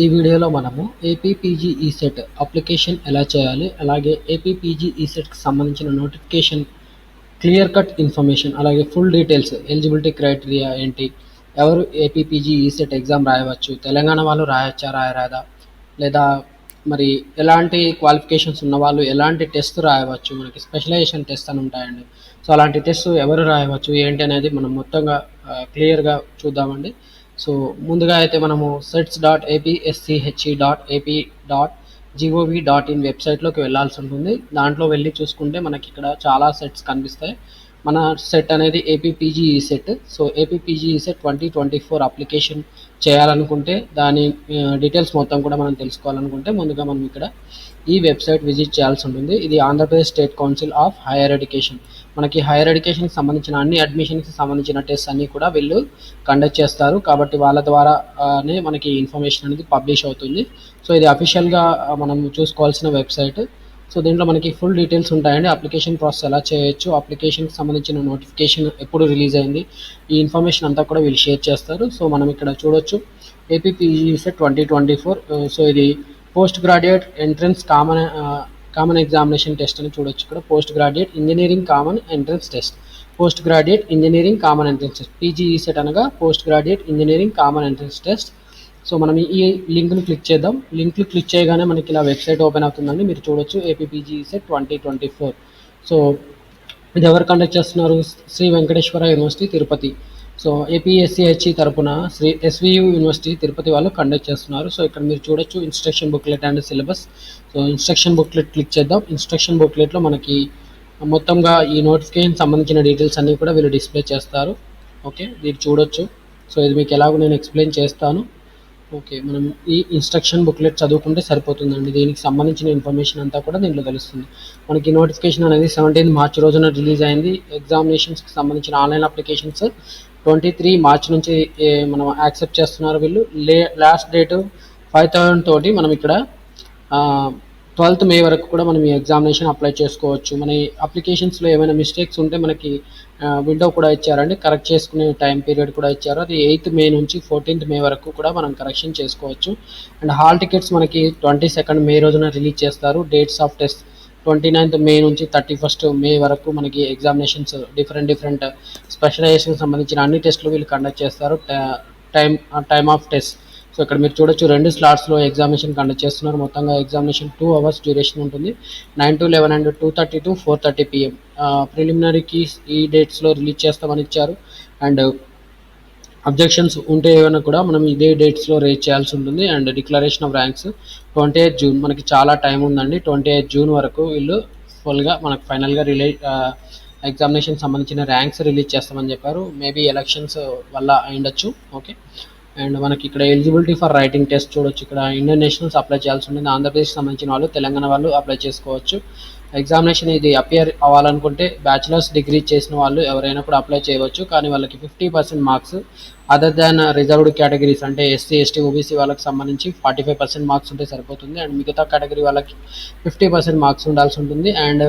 ఈ వీడియోలో మనము ఏపీపీజీ ఈసెట్ అప్లికేషన్ ఎలా చేయాలి, అలాగే ఏపీపీజీ ఈసెట్కి సంబంధించిన నోటిఫికేషన్ క్లియర్ కట్ ఇన్ఫర్మేషన్, అలాగే ఫుల్ డీటెయిల్స్, ఎలిజిబిలిటీ క్రైటీరియా ఏంటి, ఎవరు ఏపీపీజీ ఈసెట్ ఎగ్జామ్ రాయవచ్చు, తెలంగాణ వాళ్ళు రాయచ్చా రాయరాదా, లేదా మరి ఎలాంటి క్వాలిఫికేషన్స్ ఉన్నవాళ్ళు ఎలాంటి టెస్ట్ రాయవచ్చు, మనకి స్పెషలైజేషన్ టెస్ట్ అని ఉంటాయండి. సో అలాంటి టెస్ట్ ఎవరు రాయవచ్చు ఏంటి అనేది మనం మొత్తంగా క్లియర్గా చూద్దామండి. సో ముందుగా అయితే మనము sets.apsche.ap.gov.in వెబ్సైట్లోకి వెళ్ళాల్సి ఉంటుంది. దాంట్లో వెళ్ళి చూసుకుంటే మనకి ఇక్కడ చాలా సెట్స్ కనిపిస్తాయి. మన సెట్ అనేది APPG set. So APPG CET 2024 application చేయాలనుకుంటే దాని డీటెయిల్స్ మొత్తం కూడా మనం తెలుసుకోవాలనుకుంటే ముందుగా మనం ఇక్కడ ఈ వెబ్సైట్ విజిట్ చేయాల్సి ఉంటుంది. ఇది Andhra Pradesh state council of higher education. మనకి హైయర్ ఎడ్యుకేషన్కి సంబంధించిన అన్ని అడ్మిషన్కి సంబంధించిన టెస్ట్ అన్నీ కూడా వీళ్ళు కండక్ట్ చేస్తారు. కాబట్టి వాళ్ళ ద్వారానే మనకి ఇన్ఫర్మేషన్ అనేది పబ్లిష్ అవుతుంది. సో ఇది అఫీషియల్గా మనం చూసుకోవాల్సిన వెబ్సైట్. సో దీంట్లో మనకి ఫుల్ డీటెయిల్స్ ఉంటాయండి. అప్లికేషన్ ప్రాసెస్ ఎలా చేయొచ్చు, అప్లికేషన్కి సంబంధించిన నోటిఫికేషన్ ఎప్పుడు రిలీజ్ అయింది, ఈ ఇన్ఫర్మేషన్ అంతా కూడా వీళ్ళు షేర్ చేస్తారు. సో మనం ఇక్కడ చూడొచ్చు ఏపీపీజీ సెట్ 2024. సో ఇది post graduate entrance common examination test అని చూడొచ్చు. ఇక్కడ post graduate engineering common entrance test, post graduate engineering common entrance test, PGE CET అనగా post graduate engineering common entrance test. So మనం ఈ లింక్ని క్లిక్ చేద్దాం. లింక్ని క్లిక్ చేయగానే మనకి ఇలా వెబ్సైట్ ఓపెన్ అవుతుందండి. మీరు చూడొచ్చు ఏపీపీజీ సెట్ 2024. సో ఇది ఎవరు కండక్ట్ చేస్తున్నారు? Sri Venkateswara university Tirupati. So APSCHE తరపున శ్రీ ఎస్వియు యూనివర్సిటీ తిరుపతి వాళ్ళు కండక్ట్ చేస్తున్నారు. సో ఇక్కడ మీరు చూడొచ్చు instruction booklet and syllabus. So instruction booklet click చేద్దాం. ఇన్స్ట్రక్షన్ బుక్లెట్లో మనకి మొత్తంగా ఈ నోటిఫికేషన్ సంబంధించిన డీటెయిల్స్ అన్నీ కూడా వీళ్ళు డిస్ప్లే చేస్తారు. ఓకే, మీరు చూడొచ్చు. సో ఇది మీకు ఎలాగో నేను ఎక్స్ప్లెయిన్ చేస్తాను. ఓకే, మనం ఈ ఇన్స్ట్రక్షన్ బుక్లెట్ చదువుకుంటే సరిపోతుందండి. దీనికి సంబంధించిన ఇన్ఫర్మేషన్ అంతా కూడా దీంట్లో తెలుస్తుంది. మనకి నోటిఫికేషన్ అనేది 17 మార్చి రోజున రిలీజ్ అయింది. ఎగ్జామినేషన్స్కి సంబంధించిన ఆన్లైన్ అప్లికేషన్స్ 23 మార్చి నుంచి మనం యాక్సెప్ట్ చేస్తున్నారు వీళ్ళు. లాస్ట్ డేట్ 5,000 తోటి మనం ఇక్కడ 12th మే వరకు కూడా మనం ఈ ఎగ్జామినేషన్ అప్లై చేసుకోవచ్చు. మన అప్లికేషన్స్లో ఏమైనా మిస్టేక్స్ ఉంటే మనకి విండో కూడా ఇచ్చారండి, కరెక్ట్ చేసుకునే టైం పీరియడ్ కూడా ఇచ్చారు. అది 8th మే నుంచి 14th మే వరకు కూడా మనం కరెక్షన్ చేసుకోవచ్చు. అండ్ హాల్ టికెట్స్ మనకి 22nd మే రోజున రిలీజ్ చేస్తారు. డేట్స్ ఆఫ్ టెస్ట్ 29th మే నుంచి 31st మే వరకు మనకి ఎగ్జామినేషన్స్ డిఫరెంట్ స్పెషలైజేషన్ సంబంధించిన అన్ని టెస్టులు వీళ్ళు కండక్ట్ చేస్తారు. Time of test. సో ఇక్కడ మీరు చూడొచ్చు 2 స్లాట్స్లో ఎగ్జామినేషన్ కండక్ట్ చేస్తున్నారు. మొత్తంగా ఎగ్జామినేషన్ 2 hours డ్యూరేషన్ ఉంటుంది. 9 to 11 and 2:30 to 4:30 PM. ప్రిలిమినరీకి ఈ డేట్స్లో రిలీజ్ చేస్తామని ఇచ్చారు. అండ్ అబ్జెక్షన్స్ ఉంటే ఏమైనా కూడా మనం ఇదే డేట్స్లో రేజ్ చేయాల్సి ఉంటుంది. And declaration off ranks 28th June. మనకి చాలా టైం ఉందండి. 28th జూన్ వరకు వీళ్ళు ఫుల్గా మనకు ఫైనల్గా ఎగ్జామినేషన్ సంబంధించిన ర్యాంక్స్ రిలీజ్ చేస్తామని చెప్పారు. మేబీ ఎలక్షన్స్ వల్ల అయ్యుండొచ్చు. ఓకే, అండ్ మనకి ఇక్కడ ఎలిజిబిలిటీ ఫర్ రైటింగ్ టెస్ట్ చూడొచ్చు. ఇక్కడ ఇండియన్ నేషనల్స్ అప్లై చేయాల్సి ఉంటుంది. ఆంధ్రప్రదేశ్కి సంబంధించిన వాళ్ళు, తెలంగాణ వాళ్ళు అప్లై చేసుకోవచ్చు. ఎగ్జామినేషన్ ఇది అపియర్ అవ్వాలనుకుంటే బ్యాచిలర్స్ డిగ్రీ చేసిన వాళ్ళు ఎవరైనా కూడా అప్లై చేయవచ్చు. కానీ వాళ్ళకి 50% marks, other than reserved categories అంటే ఎస్సీ ఎస్టీ ఓబీసీ వాళ్ళకి సంబంధించి 45% మార్క్స్ ఉంటే సరిపోతుంది. అండ్ మిగతా కేటగిరీ వాళ్ళకి 50% మార్క్స్ ఉండాల్సి ఉంటుంది. అండ్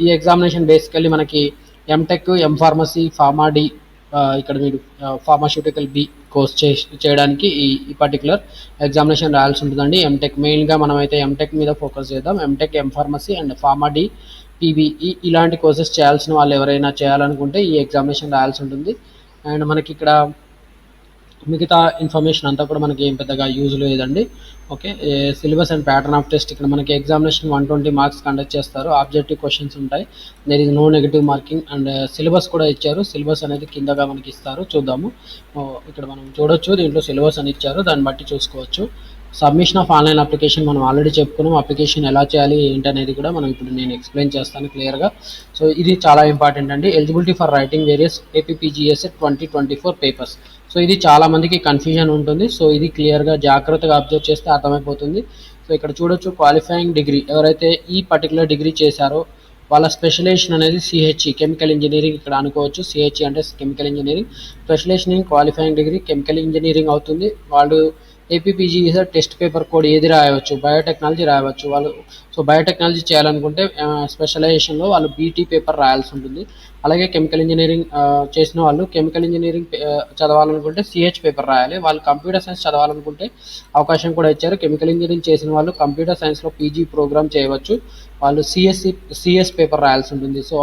ఈ ఎగ్జామినేషన్ బేసికల్లీ మనకి ఎంటెక్, ఎంఫార్మసీ, ఫార్మా-డి, ఇక్కడ మీరు ఫార్మాస్యూటికల్ బి కోర్స్ చేయడానికి ఈ పర్టికులర్ ఎగ్జామినేషన్ రాయాల్సి ఉంటుందండి. ఎంటెక్ మెయిన్గా మనమైతే ఎంటెక్ మీద ఫోకస్ చేద్దాం. MTech, MPharmacy and PharmD, PB ఇలాంటి కోర్సెస్ చేయాల్సిన వాళ్ళు ఎవరైనా చేయాలనుకుంటే ఈ ఎగ్జామినేషన్ రాయాల్సి ఉంటుంది. అండ్ మనకి ఇక్కడ మిగతా ఇన్ఫర్మేషన్ అంతా కూడా మనకి ఏం పెద్దగా యూజ్ లేదండి. Okay, syllabus and pattern of test. ఇక్కడ మనకి ఎగ్జామినేషన్ 120 మార్క్స్ కండక్ట్ చేస్తారు. ఆబ్జెక్టివ్ క్వశ్చన్స్ ఉంటాయి. There is no negative marking. And syllabus కూడా ఇచ్చారు. సిలబస్ అనేది కిందగా మనకి ఇస్తారు, చూద్దాము. ఇక్కడ మనం చూడొచ్చు, దీంట్లో సిలబస్ అని ఇచ్చారు, దాన్ని బట్టి చూసుకోవచ్చు. సబ్మిషన్ ఆఫ్ ఆన్లైన్ అప్లికేషన్ మనం ఆల్రెడీ చెప్పుకున్నాం. అప్లికేషన్ ఎలా చేయాలి ఏంటనేది కూడా మనం ఇప్పుడు నేను ఎక్స్ప్లెయిన్ చేస్తాను క్లియర్గా. సో ఇది చాలా ఇంపార్టెంట్ అండి. Eligibility for writing various APPGECET 2024 papers. So ఇది చాలా మందికి కన్ఫ్యూజన్ ఉంటుంది. సో ఇది క్లియర్గా జాగ్రత్తగా అబ్జర్వ్ చేస్తే అర్థమైపోతుంది. సో ఇక్కడ చూడొచ్చు క్వాలిఫైయింగ్ డిగ్రీ, ఎవరైతే ఈ పర్టికులర్ డిగ్రీ చేశారో వాళ్ళ స్పెషలైజేషన్ అనేది సిహెచ్ఈ కెమికల్ ఇంజనీరింగ్ ఇక్కడ అనుకోవచ్చు. సిహెచ్ఈ అంటే chemical engineering. Specialization in qualifying degree chemical engineering అవుతుంది. వాళ్ళు APPG ECET test paper code ఏది రాయవచ్చు, బయోటెక్నాలజీ రాయవచ్చు. వాళ్ళు సో బయోటెక్నాలజీ చేయాలనుకుంటే స్పెషలైజేషన్లో వాళ్ళు బీటీ పేపర్ రాయాల్సి ఉంటుంది. అలాగే కెమికల్ ఇంజనీరింగ్ చేసిన వాళ్ళు కెమికల్ ఇంజనీరింగ్ చదవాలనుకుంటే సిహెచ్ పేపర్ రాయాలి. వాళ్ళు కంప్యూటర్ సైన్స్ చదవాలనుకుంటే అవకాశం కూడా ఇచ్చారు. కెమికల్ ఇంజనీరింగ్ చేసిన వాళ్ళు కంప్యూటర్ సైన్స్లో పీజీ ప్రోగ్రామ్ చేయవచ్చు. వాళ్ళు సిఎస్ పేపర్ రాయాల్సి ఉంటుంది. సో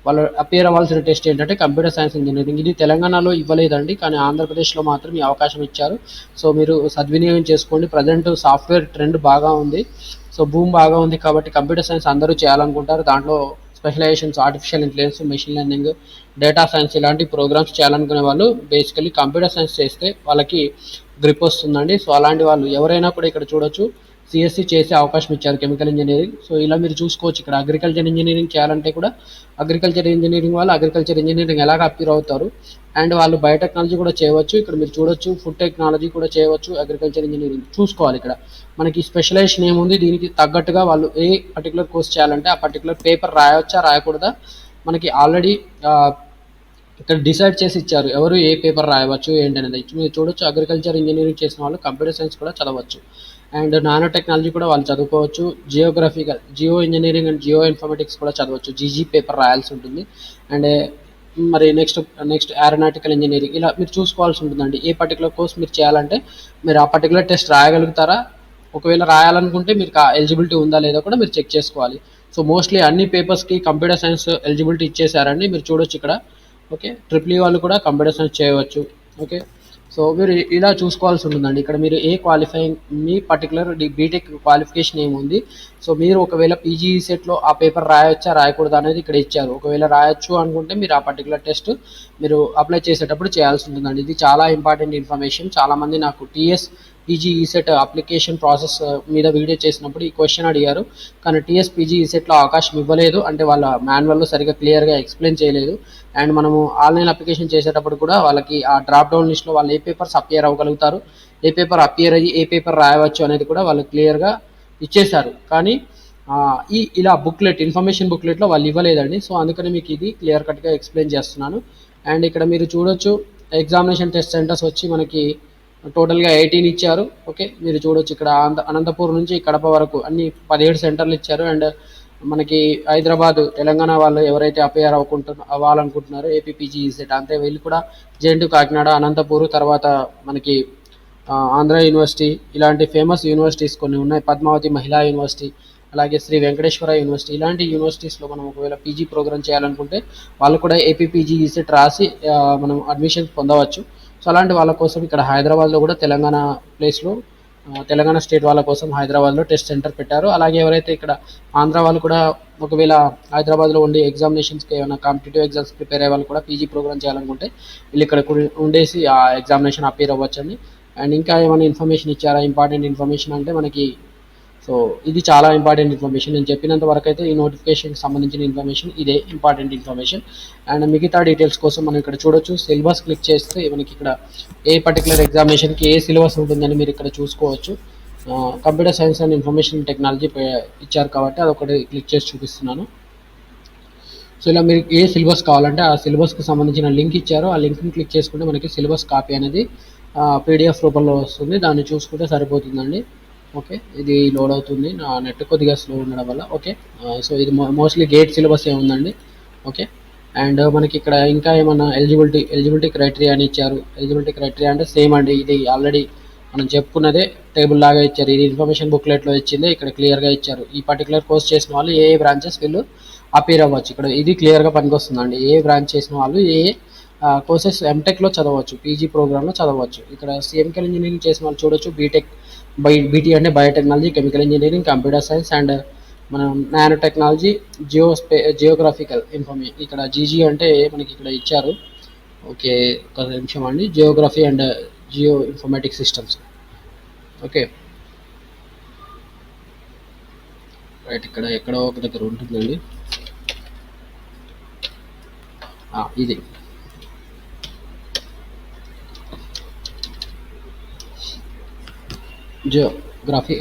వాళ్ళు అపియర్ అవ్వాల్సిన టెస్ట్ ఏంటంటే కంప్యూటర్ సైన్స్ ఇంజనీరింగ్. ఇది తెలంగాణలో ఇవ్వలేదండి, కానీ ఆంధ్రప్రదేశ్లో మాత్రం ఈ అవకాశం ఇచ్చారు. సో మీరు సద్వినియోగం చేసుకోండి. ప్రజెంట్ సాఫ్ట్వేర్ ట్రెండ్ బాగా ఉంది, సో భూమి బాగా ఉంది కాబట్టి కంప్యూటర్ సైన్స్ అందరూ చేయాలనుకుంటారు. దాంట్లో specializations artificial intelligence, machine learning, data science ఇలాంటి ప్రోగ్రామ్స్ చేయాలనుకునే వాళ్ళు బేసికలీ కంప్యూటర్ సైన్స్ చేస్తే వాళ్ళకి గ్రిప్ వస్తుందండి. సో అలాంటి వాళ్ళు ఎవరైనా కూడా ఇక్కడ చూడొచ్చు సిఎస్సి చేసే అవకాశం ఇచ్చారు కెమికల్ ఇంజనీరింగ్. సో ఇలా మీరు చూసుకోవచ్చు. ఇక్కడ అగ్రికల్చర్ ఇంజనీరింగ్ చేయాలంటే కూడా అగ్రికల్చర్ ఇంజనీరింగ్ వాళ్ళు అగ్రికల్చర్ ఇంజనీరింగ్ ఎలాగ అపీర్ అవుతారు, అండ్ వాళ్ళు బయోటెక్నాలజీ కూడా చేయవచ్చు. ఇక్కడ మీరు చూడొచ్చు ఫుడ్ టెక్నాలజీ కూడా చేయవచ్చు. అగ్రికల్చర్ ఇంజనీరింగ్ చూసుకోవాలి. ఇక్కడ మనకి స్పెషలైజేషన్ ఏముంది, దీనికి తగ్గట్టుగా వాళ్ళు ఏ పర్టికులర్ కోర్స్ చేయాలంటే ఆ పర్టికులర్ పేపర్ రాయవచ్చా రాయకూడదా మనకి ఆల్రెడీ ఇక్కడ డిసైడ్ చేసి ఇచ్చారు, ఎవరు ఏ పేపర్ రాయవచ్చు ఏంటనేది. మీరు చూడొచ్చు అగ్రికల్చర్ ఇంజనీరింగ్ చేసిన వాళ్ళు కంప్యూటర్ సైన్స్ కూడా చదవచ్చు, అండ్ నానో టెక్నాలజీ కూడా వాళ్ళు చదువుకోవచ్చు. Geo engineering and geo informatics కూడా చదవచ్చు. జీజీ పేపర్ రాయాల్సి ఉంటుంది. అండ్ మరి నెక్స్ట్ ఏరోనాటికల్ ఇంజనీరింగ్ ఇలా మీరు చూసుకోవాల్సి ఉంటుందండి. ఏ పర్టికులర్ కోర్స్ మీరు చేయాలంటే మీరు ఆ పర్టికులర్ టెస్ట్ రాయగలుగుతారా, ఒకవేళ రాయాలనుకుంటే మీరు ఎలిజిబిలిటీ ఉందా లేదా కూడా మీరు చెక్ చేసుకోవాలి. సో మోస్ట్లీ అన్ని పేపర్స్కి కంప్యూటర్ సైన్స్ ఎలిజిబిలిటీ ఇచ్చేసారండి, మీరు చూడొచ్చు ఇక్కడ. ఓకే, ట్రిపుల్ వాళ్ళు కూడా కంప్యూటర్ సైన్స్ చేయవచ్చు. ఓకే, సో మీరు ఇలా చూసుకోవాల్సి ఉంటుందండి. ఇక్కడ మీరు ఏ క్వాలిఫైయింగ్ మీ పర్టికులర్ బీటెక్ క్వాలిఫికేషన్ ఏముంది, సో మీరు ఒకవేళ పీజీ సెట్లో ఆ పేపర్ రాయొచ్చా రాయకూడదా అనేది ఇక్కడ ఇచ్చారు. ఒకవేళ రాయొచ్చు అనుకుంటే మీరు ఆ పర్టికులర్ టెస్ట్ మీరు అప్లై చేసేటప్పుడు చేయాల్సి ఉంటుందండి. ఇది చాలా ఇంపార్టెంట్ ఇన్ఫర్మేషన్. చాలామంది నాకు TS PG ECET application process మీద వీడియో చేసినప్పుడు ఈ క్వశ్చన్ అడిగారు, కానీ టీఎస్ పీజీ ఈసెట్లో అవకాశం ఇవ్వలేదు. అంటే వాళ్ళ మాన్యువల్లో సరిగ్గా క్లియర్గా ఎక్స్ప్లెయిన్ చేయలేదు. అండ్ మనము ఆన్లైన్ అప్లికేషన్ చేసేటప్పుడు కూడా వాళ్ళకి ఆ డ్రాప్ డౌన్ లిస్ట్లో వాళ్ళు ఏ పేపర్స్ అపియర్ అవ్వగలుగుతారు, ఏ పేపర్ అపియర్ అయ్యి ఏ పేపర్ రాయవచ్చు అనేది కూడా వాళ్ళు క్లియర్గా ఇచ్చేశారు. కానీ ఇలా ఇన్ఫర్మేషన్ బుక్లెట్లో వాళ్ళు ఇవ్వలేదండి. సో అందుకని మీకు ఇది క్లియర్ కట్గా ఎక్స్ప్లెయిన్ చేస్తున్నాను. అండ్ ఇక్కడ మీరు చూడొచ్చు ఎగ్జామినేషన్ టెస్ట్ సెంటర్స్ వచ్చి మనకి టోటల్గా 18 ఇచ్చారు. ఓకే, మీరు చూడొచ్చు ఇక్కడ అనంతపూర్ నుంచి కడప వరకు అన్ని 17 సెంటర్లు ఇచ్చారు. అండ్ మనకి హైదరాబాద్ తెలంగాణ వాళ్ళు ఎవరైతే అపేర్ అవ్వాలనుకుంటున్నారో ఏపీపీజీ ఈసెట్ అంతే వీళ్ళు కూడా జేఎన్టీయూ కాకినాడ, అనంతపూర్, తర్వాత మనకి ఆంధ్ర యూనివర్సిటీ ఇలాంటి ఫేమస్ యూనివర్సిటీస్ కొన్ని ఉన్నాయి. పద్మావతి మహిళా యూనివర్సిటీ, అలాగే శ్రీ వెంకటేశ్వర యూనివర్సిటీ ఇలాంటి యూనివర్సిటీస్లో మనం ఒకవేళ పీజీ ప్రోగ్రామ్ చేయాలనుకుంటే వాళ్ళు కూడా ఏపీపీజీ ఈసెట్ రాసి మనం అడ్మిషన్ పొందవచ్చు. సో అలాంటి వాళ్ళ కోసం ఇక్కడ హైదరాబాద్లో కూడా తెలంగాణ ప్లేస్లో తెలంగాణ స్టేట్ వాళ్ళ కోసం హైదరాబాద్లో టెస్ట్ సెంటర్ పెట్టారు. అలాగే ఎవరైతే ఇక్కడ ఆంధ్ర వాళ్ళు కూడా ఒకవేళ హైదరాబాద్లో ఉండి ఎగ్జామినేషన్స్కి ఏమైనా కాంపిటేటివ్ ఎగ్జామ్స్ ప్రిపేర్ అయ్యే వాళ్ళు కూడా పీజీ ప్రోగ్రామ్ చేయాలనుకుంటే వీళ్ళు ఇక్కడ ఉండేసి ఆ ఎగ్జామినేషన్ అపేర్ అవ్వచ్చండి. అండ్ ఇంకా ఏమైనా ఇన్ఫర్మేషన్ ఇచ్చారా, ఇంపార్టెంట్ ఇన్ఫర్మేషన్ అంటే మనకి సో ఇది చాలా ఇంపార్టెంట్ ఇన్ఫర్మేషన్. నేను చెప్పినంత వరకు అయితే ఈ నోటిఫికేషన్కి సంబంధించిన ఇన్ఫర్మేషన్ ఇదే ఇంపార్టెంట్ ఇన్ఫర్మేషన్. అండ్ మిగతా డీటెయిల్స్ కోసం మనం ఇక్కడ చూడొచ్చు. సిలబస్ క్లిక్ చేస్తే మనకి ఇక్కడ ఏ పర్టికులర్ ఎగ్జామినేషన్కి ఏ సిలబస్ ఉంటుందని మీరు ఇక్కడ చూసుకోవచ్చు. Computer science and information technology ఇచ్చారు కాబట్టి అదొకటి క్లిక్ చేసి చూపిస్తున్నాను. సో ఇలా మీరు ఏ సిలబస్ కావాలంటే ఆ సిలబస్కి సంబంధించిన లింక్ ఇచ్చారో ఆ లింక్ని క్లిక్ చేసుకుంటే మనకి సిలబస్ కాపీ అనేది పీడిఎఫ్ రూపంలో వస్తుంది. దాన్ని చూసుకుంటే సరిపోతుందండి. ఓకే, ఇది లోడ్ అవుతుంది, నా నెట్ కొద్దిగా స్లో ఉండడం వల్ల. ఓకే, సో ఇది మోస్ట్లీ గేట్ సిలబస్ ఏముందండి. ఓకే, అండ్ మనకి ఇక్కడ ఇంకా ఏమన్నా ఎలిజిబిలిటీ క్రైటీరియా అని ఇచ్చారు. ఎలిజిబిలిటీ క్రైటీరియా అంటే సేమ్ అండి, ఇది ఆల్రెడీ మనం చెప్పుకున్నదే టేబుల్ లాగా ఇచ్చారు. ఇది ఇన్ఫర్మేషన్ బుక్లెట్లో ఇచ్చింది, ఇక్కడ క్లియర్గా ఇచ్చారు. ఈ పర్టికులర్ కోర్స్ చేసిన వాళ్ళు ఏ బ్రాంచెస్ వీళ్ళు అపీర్ అవ్వచ్చు, ఇక్కడ ఇది క్లియర్గా పనికొస్తుందండి. ఏ బ్రాంచ్ చేసిన వాళ్ళు ఏ కోర్సెస్ ఎంటెక్లో చదవచ్చు, పీజీ ప్రోగ్రామ్లో చదవచ్చు. ఇక్కడ కెమికల్ ఇంజనీరింగ్ చేసిన వాళ్ళు చూడొచ్చు బీటీ అంటే biotechnology, chemical engineering, computer science and మనం నానో టెక్నాలజీ, జియోగ్రాఫికల్ ఇన్ఫర్మేషన్. ఇక్కడ జీజీ అంటే మనకి ఇక్కడ ఇచ్చారు. ఓకే, ఒక నిమిషం అండి. Geography and geo informatic systems. Okay right, ఇక్కడ ఎక్కడో ఒక దగ్గర ఉంటుందండి ఇది. Geography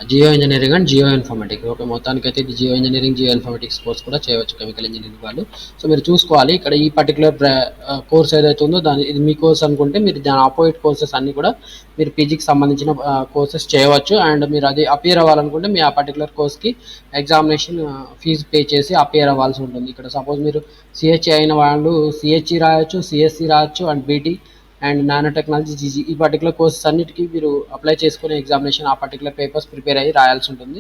geo engineering and geo informatics. Okay, మొత్తానికైతే ఇది geo engineering, geo informatics course కూడా చేయవచ్చు కెమికల్ ఇంజనీరింగ్ వాళ్ళు. సో మీరు చూసుకోవాలి ఇక్కడ ఈ పర్టికులర్ కోర్స్ ఏదైతే ఉందో దాని ఇది మీ కోర్స్ అనుకుంటే మీరు దాని ఆపోజిట్ కోర్సెస్ అన్ని కూడా మీరు పీజీకి సంబంధించిన కోర్సెస్ చేయవచ్చు. అండ్ మీరు అది అపియర్ అవ్వాలనుకుంటే మీ ఆ పర్టికులర్ కోర్స్కి ఎగ్జామినేషన్ ఫీజు పే చేసి అపియర్ అవ్వాల్సి ఉంటుంది. ఇక్కడ సపోజ్ మీరు సిహెచ్ఈ అయిన వాళ్ళు సిహెచ్ఈ రాయొచ్చు, సిఎస్సి రాయొచ్చు, and BT and nano technology, GG, ఈ పర్టికులర్ కోర్సెస్ అన్నిటికీ మీరు అప్లై చేసుకునే ఎగ్జామినేషన్ ఆ పర్టికులర్ పేపర్స్ ప్రిపేర్ అయ్యి రాయాల్సి ఉంటుంది.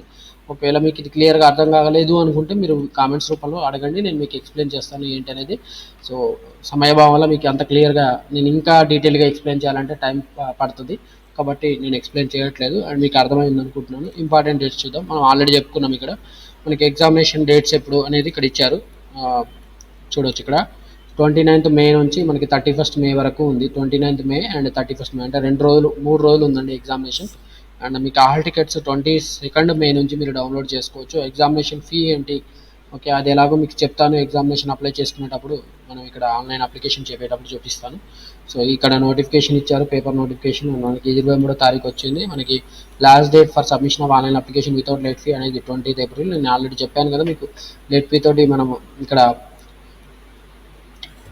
ఒకవేళ మీకు ఇది క్లియర్గా అర్థం కాగలేదు అనుకుంటే మీరు కామెంట్స్ రూపంలో అడగండి, నేను మీకు ఎక్స్ప్లెయిన్ చేస్తాను ఏంటి అనేది. సో సమయభావం వల్ల మీకు అంత క్లియర్గా నేను ఇంకా డీటెయిల్గా ఎక్స్ప్లెయిన్ చేయాలంటే టైం పడుతుంది, కాబట్టి నేను ఎక్స్ప్లెయిన్ చేయట్లేదు. అండ్ మీకు అర్థమైంది అనుకుంటున్నాను. ఇంపార్టెంట్ డేట్స్ చూద్దాం. మనం ఆల్రెడీ చెప్పుకున్నాం ఇక్కడ మనకి ఎగ్జామినేషన్ డేట్స్ ఎప్పుడు అనేది ఇక్కడ ఇచ్చారు. చూడవచ్చు ఇక్కడ 29th మే నుంచి మనకి 31st మే వరకు ఉంది. 29th మే అండ్ 31st మే అంటే 3 రోజులు ఉందండి ఎగ్జామినేషన్. అండ్ మీకు హాల్ టికెట్స్ 22nd మే నుంచి మీరు డౌన్లోడ్ చేసుకోవచ్చు. ఎగ్జామినేషన్ ఫీ ఏంటి, ఓకే, అది ఎలాగో మీకు చెప్తాను. ఎగ్జామినేషన్ అప్లై చేసుకునేటప్పుడు మనం ఇక్కడ ఆన్లైన్ అప్లికేషన్ చేసేటప్పుడు చూపిస్తాను. సో ఇక్కడ నోటిఫికేషన్ ఇచ్చారు, పేపర్ నోటిఫికేషన్ మనకి 23వ తారీఖు వచ్చింది. మనకి last date for submission of online application without late fee అనేది 20th ఏప్రిల్. నేను ఆల్రెడీ చెప్పాను కదా మీకు లేట్ ఫీ తోటి మనం ఇక్కడ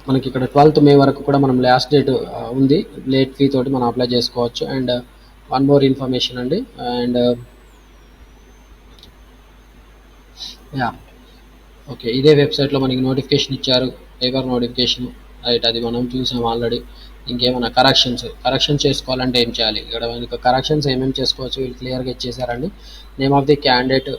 మనకి ఇక్కడ 12th మే వరకు కూడా మనం లాస్ట్ డేట్ ఉంది, లేట్ ఫీ తోటి మనం అప్లై చేసుకోవచ్చు. అండ్ వన్ మోర్ ఇన్ఫర్మేషన్ అండి, అండ్ యా ఓకే, ఇదే వెబ్సైట్లో మనకి నోటిఫికేషన్ ఇచ్చారు, పేపర్ నోటిఫికేషన్, రైట్, అది మనం చూసాం ఆల్రెడీ. ఇంకేమైనా కరెక్షన్ చేసుకోవాలంటే ఏం చేయాలి, ఇక్కడ మనకి కరెక్షన్స్ ఏమేమి చేసుకోవచ్చు వీళ్ళు క్లియర్గా ఇచ్చేసారండి. Name of the candidate,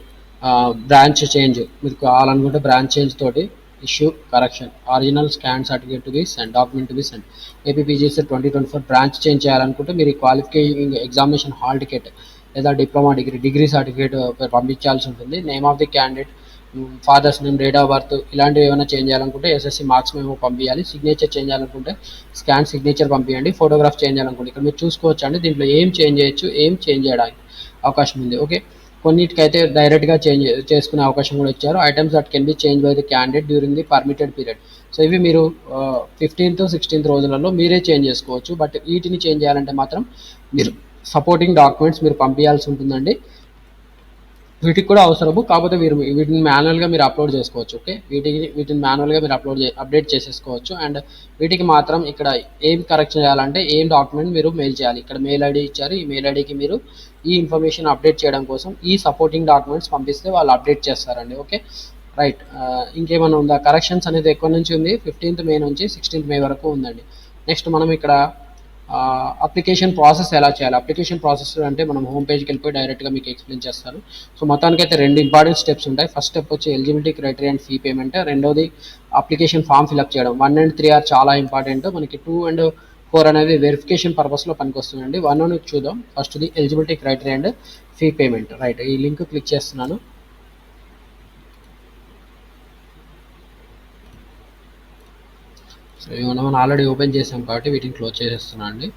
branch change మీరు కావాలనుకుంటే బ్రాంచ్ చేంజ్ తోటి issue correction, original scan certificate to be send, document to be send. APPGC 2024 branch change చేయాలనుకుంటే మీరు క్వాలిఫికేషన్ ఎగ్జామినేషన్ హాల్ టికెట్ లేదా డిప్లొమా డిగ్రీ సర్టిఫికేట్ పంపించాల్సి ఉంటుంది. Name of the candidate, father's name, date of birth, ఇలాంటివి ఏమైనా change చేయాలనుకుంటే SSC marks మేము పంపించాలి. సిగ్నేచర్ చేంజ్ చేయాలనుకుంటే స్కాన్ సిగ్నేచర్ పంపించండి. ఫోటోగ్రాఫ్ చేంజ్ చేయాలనుకుంటే ఇక్కడ మీరు చూసుకోవచ్చు అండి, దీంట్లో ఏం చేంజ్ చేయొచ్చు, ఏం చేంజ్ చేయడానికి అవకాశం ఉంది. ఓకే, కొన్నిటికైతే డైరెక్ట్గా చేంజ్ చేసుకునే అవకాశం కూడా ఇచ్చారు. Items that can be change by the candidate during the permitted period. So ఇవి మీరు 15th 16th రోజులలో మీరే చేంజ్ చేసుకోవచ్చు. బట్ వీటిని చేంజ్ చేయాలంటే మాత్రం మీరు సపోర్టింగ్ డాక్యుమెంట్స్ మీరు పంపించాల్సి ఉంటుందండి. వీటికి కూడా అవసరము, కాకపోతే వీటిని మాన్యువల్గా మీరు అప్లోడ్ చేసుకోవచ్చు. ఓకే, వీటిని మాన్యువల్గా మీరు అప్డేట్ చేసేసుకోవచ్చు. అండ్ వీటికి మాత్రం ఇక్కడ ఏం కరెక్షన్ చేయాలంటే ఏం డాక్యుమెంట్ మీరు మెయిల్ చేయాలి. ఇక్కడ మెయిల్ ఐడి ఇచ్చారు, ఈ మెయిల్ ఐడికి మీరు ఈ ఇన్ఫర్మేషన్ అప్డేట్ చేయడం కోసం ఈ సపోర్టింగ్ డాక్యుమెంట్స్ పంపిస్తే వాళ్ళు అప్డేట్ చేస్తారండి. Okay, right. ఇంకేమైనా ఉందా, కరెక్షన్స్ అనేది ఎక్కడి నుంచి ఉంది, 15th మే నుంచి 16th మే వరకు ఉందండి. నెక్స్ట్ మనం ఇక్కడ అప్లికేషన్ ప్రాసెస్ ఎలా చేయాలి, అప్లికేషన్ ప్రాసెస్ అంటే మనం హోమ్ పేజ్కి వెళ్ళిపోయి డైరెక్ట్గా మీకు ఎక్స్ప్లెయిన్ చేస్తారు. సో మొత్తానికి అయితే 2 ఇంపార్టెంట్ స్టెప్స్ ఉంటాయి. ఫస్ట్ స్టెప్ వచ్చి eligibility criteria and fee payment, రెండోది అప్లికేషన్ ఫామ్ ఫిల్అప్ చేయడం. 1 and 3 ఆర్ చాలా ఇంపార్టెంట్, మనకి 2 and 4 అనేది వెరిఫికేషన్ పర్పస్లో పనికొస్తుందండి. 1 చూద్దాం. ఫస్ట్ది eligibility criteria and fee payment, right. ఈ లింక్ క్లిక్ చేస్తున్నాను. సో మనం ఆల్రెడీ ఓపెన్ చేసాం కాబట్టి వీటిని క్లోజ్ చేసేస్తున్నాను అండి.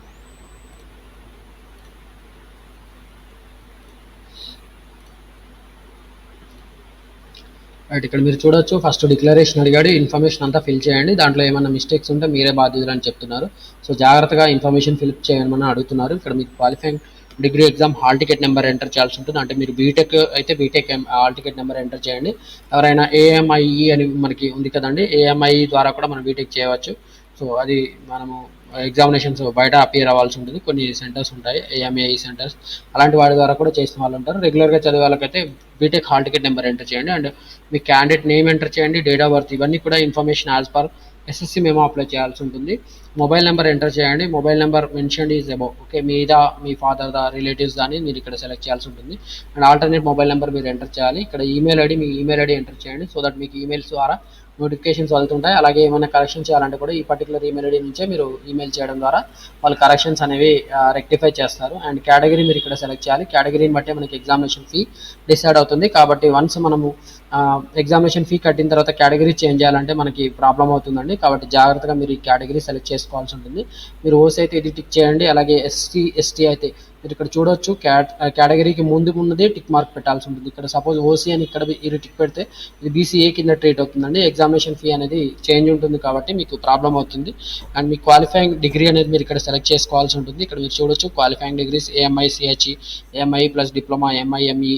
రైట్, ఇక్కడ మీరు చూడొచ్చు, ఫస్ట్ డిక్లరేషన్ అడిగాడు, ఇన్ఫర్మేషన్ అంతా ఫిల్ చేయండి, దాంట్లో ఏమైనా మిస్టేక్స్ ఉంటే మీరే బాధ్యులు అని చెప్తున్నారు. సో జాగ్రత్తగా ఇన్ఫర్మేషన్ ఫిల్అప్ చేయమని అడుగుతున్నారు. ఇక్కడ మీకు qualifying degree exam hall ticket number enter చేయాల్సి ఉంటుంది. అంటే మీరు బీటెక్ అయితే BTech hall ticket number enter చేయండి. ఎవరైనా ఏఎంఐఈ అని మనకి ఉంది కదండి, ఏఎంఐఈ ద్వారా కూడా మనం బీటెక్ చేయవచ్చు. సో అది మనము ఎగ్జామినేషన్స్ బయట అపియర్ అవ్వాల్సి ఉంటుంది. కొన్ని సెంటర్స్ ఉంటాయి, ఏఎంఐఈ సెంటర్స్, అలాంటి వాటి ద్వారా కూడా చేసిన వాళ్ళు ఉంటారు. రెగ్యులర్గా చదివే వాళ్ళకైతే BTech hall ticket number enter చేయండి. అండ్ మీ క్యాండిడేట్ నేమ్ ఎంటర్ చేయండి, డేట్ ఆఫ్ బర్త్, ఇవన్నీ కూడా ఇన్ఫర్మేషన్ యాజ్ పర్ ఎస్ఎస్సి మేము అప్లై చేయాల్సి ఉంటుంది. మొబైల్ నెంబర్ ఎంటర్ చేయండి. Mobile number mention is above, okay, మీదా మీ ఫాదర్ దా రిలేటివ్స్ దాన్ని మీరు ఇక్కడ సెలెక్ట్ చేయాల్సి ఉంటుంది. అండ్ ఆల్టర్నేట్ మొబైల్ నెంబర్ మీరు ఎంటర్ చేయాలి. ఇక్కడ ఈమెయిల్ ఐడి, మీ ఈమెయిల్ ఐడి ఎంటర్ చేయండి, సో దట్ మీకు ఈమెయిల్స్ ద్వారా నోటిఫికేషన్స్ వెళ్తుంటాయి. అలాగే ఏమైనా కరెక్షన్ చేయాలంటే కూడా ఈ పర్టికులర్ ఈమెయిల్ ఐడి నుంచే మీరు ఈమెయిల్ చేయడం ద్వారా వాళ్ళు కరెక్షన్స్ అనేవి రెక్టిఫై చేస్తారు. అండ్ కేటగిరీ మీరు ఇక్కడ సెలెక్ట్ చేయాలి. కేటగిరీని బట్టే మనకి ఎగ్జామినేషన్ ఫీ డిసైడ్ అవుతుంది. కాబట్టి వన్స్ మనము ఎగ్జామినేషన్ ఫీ కట్టిన తర్వాత కేటగిరీ చేంజ్ చేయాలంటే మనకి ప్రాబ్లం అవుతుందండి. కాబట్టి జాగ్రత్తగా మీరు ఈ కేటగిరీ సెలెక్ట్ చేసుకోవాలి. చేసుకోవాల్సి ఉంటుంది. మీరు ఓసీ అయితే ఇది టిక్ చేయండి. అలాగే ఎస్సీ ఎస్టీ అయితే మీరు ఇక్కడ చూడొచ్చు కేటగిరీకి ముందు ఉన్నది టిక్ మార్క్ పెట్టాల్సి ఉంటుంది. ఇక్కడ సపోజ్ ఓసీ అని ఇక్కడ ఇది టిక్ పెడితే ఇది బీసీఏ కింద ట్రీట్ అవుతుందండి. ఎగ్జామినేషన్ ఫీ అనేది చేంజ్ ఉంటుంది కాబట్టి మీకు ప్రాబ్లం అవుతుంది. అండ్ మీ క్వాలిఫైయింగ్ డిగ్రీ అనేది మీరు ఇక్కడ సెలెక్ట్ చేసుకోవాల్సి ఉంటుంది. ఇక్కడ మీరు చూడొచ్చు qualifying degrees AMI CHE, AMI plus diploma, MIME,